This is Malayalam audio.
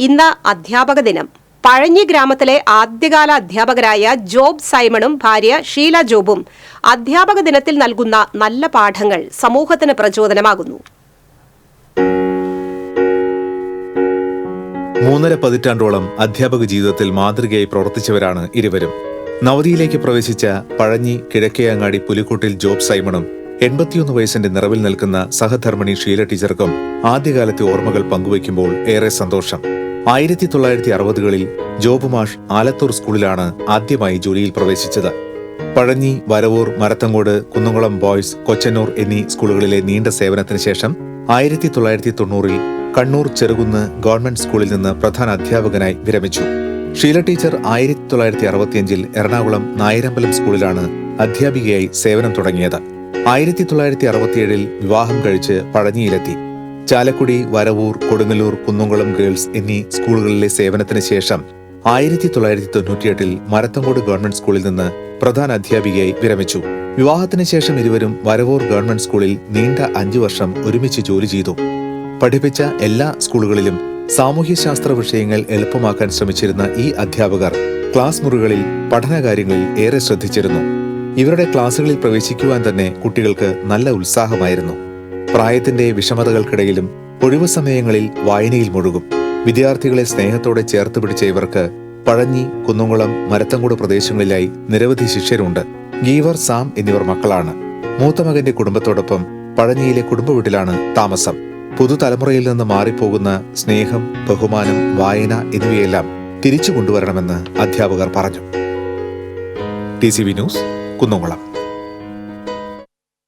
ഇന്ന് അധ്യാപക ദിനം. പഴഞ്ഞി ഗ്രാമത്തിലെ ആദ്യകാല അധ്യാപകരായ ജോബ് സൈമണും ഭാര്യ ഷീല ജോബും അധ്യാപക ദിനത്തിൽ നൽകുന്ന നല്ല പാഠങ്ങൾ സമൂഹത്തിന് പ്രചോദനമാകുന്നു. 3.5 പതിറ്റാണ്ടോളം അധ്യാപക ജീവിതത്തിൽ മാതൃകയായി പ്രവർത്തിച്ചവരാണ് ഇരുവരും. നവതിയിലേക്ക് പ്രവേശിച്ച പഴഞ്ഞി കിഴക്കേയങ്ങാടി പുലിക്കോട്ടിൽ ജോബ് സൈമണും 81 വയസ്സിന്റെ നിറവിൽ നിൽക്കുന്ന സഹധർമ്മിണി ഷീല ടീച്ചർക്കും ആദ്യകാലത്തെ ഓർമ്മകൾ പങ്കുവയ്ക്കുമ്പോൾ ഏറെ സന്തോഷം. 1960കളിൽ ജോബ് മാഷ് ആലത്തൂർ സ്കൂളിലാണ് ആദ്യമായി ജോലിയിൽ പ്രവേശിച്ചത്. പഴഞ്ഞി, വരവൂർ, മരത്തങ്കോട്, കുന്നംകുളം ബോയ്സ്, കൊച്ചന്നൂർ എന്നീ സ്കൂളുകളിലെ നീണ്ട സേവനത്തിന് ശേഷം 1990ൽ കണ്ണൂർ ചെറുകുന്ന് ഗവൺമെന്റ് സ്കൂളിൽ നിന്ന് പ്രധാന അധ്യാപകനായി വിരമിച്ചു. ഷീല ടീച്ചർ 1965ൽ എറണാകുളം നായരമ്പലം സ്കൂളിലാണ് അധ്യാപികയായി സേവനം തുടങ്ങിയത്. 1967ൽ വിവാഹം കഴിച്ച് പഴഞ്ഞിയിലെത്തി. ചാലക്കുടി, വരവൂർ, കൊടുങ്ങല്ലൂർ, കുന്നംകുളം ഗേൾസ് എന്നീ സ്കൂളുകളിലെ സേവനത്തിന് ശേഷം 1998ൽ മരത്തങ്കോട് ഗവൺമെന്റ് സ്കൂളിൽ നിന്ന് പ്രധാന അധ്യാപികയായി വിരമിച്ചു. വിവാഹത്തിന് ശേഷം ഇരുവരും വരവൂർ ഗവൺമെന്റ് സ്കൂളിൽ നീണ്ട 5 വർഷം ഒരുമിച്ച് ജോലി ചെയ്തു. പഠിപ്പിച്ച എല്ലാ സ്കൂളുകളിലും സാമൂഹ്യശാസ്ത്ര വിഷയങ്ങൾ എളുപ്പമാക്കാൻ ശ്രമിച്ചിരുന്ന ഈ അധ്യാപകർ ക്ലാസ് മുറികളിൽ പഠനകാര്യങ്ങളിൽ ഏറെ ശ്രദ്ധിച്ചിരുന്നു. ഇവരുടെ ക്ലാസുകളിൽ പ്രവേശിക്കുവാൻ തന്നെ കുട്ടികൾക്ക് നല്ല ഉത്സാഹമായിരുന്നു. പ്രായത്തിന്റെ വിഷമതകൾക്കിടയിലും ഒഴിവു സമയങ്ങളിൽ വായനയിൽ മുഴുകും. വിദ്യാർത്ഥികളെ സ്നേഹത്തോടെ ചേർത്ത് പിടിച്ച ഇവർക്ക് പഴഞ്ഞി, കുന്നംകുളം, മരത്തങ്കോട് പ്രദേശങ്ങളിലായി നിരവധി ശിഷ്യരുണ്ട്. ഗീവർ, സാം എന്നിവർ മക്കളാണ്. മൂത്ത മകന്റെ കുടുംബത്തോടൊപ്പം പഴഞ്ഞിയിലെ കുടുംബ വീട്ടിലാണ് താമസം. പുതുതലമുറയിൽ നിന്ന് മാറിപ്പോകുന്ന സ്നേഹം, ബഹുമാനം, വായന എന്നിവയെല്ലാം തിരിച്ചു കൊണ്ടുവരണമെന്ന് അധ്യാപകർ പറഞ്ഞു. TCV news, Kunnamkulam.